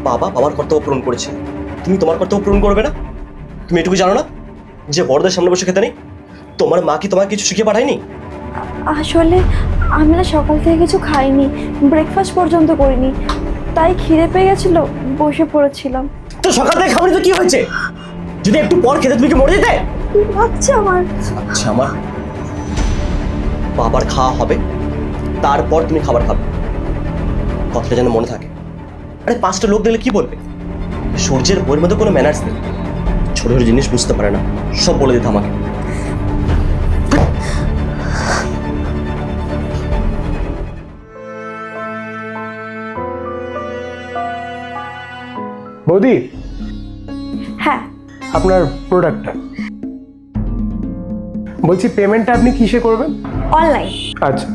বাবা বাবার কর্তব্য পূরণ করেছে, তুমি তোমার কর্তব্য পূরণ করবে না? তুমি এটুকু জানো না যে বড়দের সামনে বসে খেতে নেই? তোমার মা কি তোমাকে কিছু শিখে পাঠায়নি? আসলে আমি না সকাল থেকে কিছু খাইনি, ব্রেকফাস্ট পর্যন্ত করিনি, তাই খিদে পেয়ে গেছিল, বসে পড়েছিলাম। তো সকাল থেকে খাবারই তো কি হয়েছে? যদি একটু পর খেতে তুমি কি মরে যেতে? ভাবছি আমার আচ্ছা, আমার বাবার খাওয়া হবে, তারপর তুমি খাবার খাবে, কথাটা যেন মনে থাকে। আরে 5টা লোক দেখলে কি বলবে? সূর্যের বইয়ের মধ্যে কোনো ম্যানার্স নেই, ছোট ছোট জিনিস বুঝতে পারে না, সব বলে দিত আমাকে। বৌদি, হ্যাঁ। আপনার প্রোডাক্টটা বলছি, পেমেন্টটা আপনি কিসে করবেন? অনলাইন। আচ্ছা,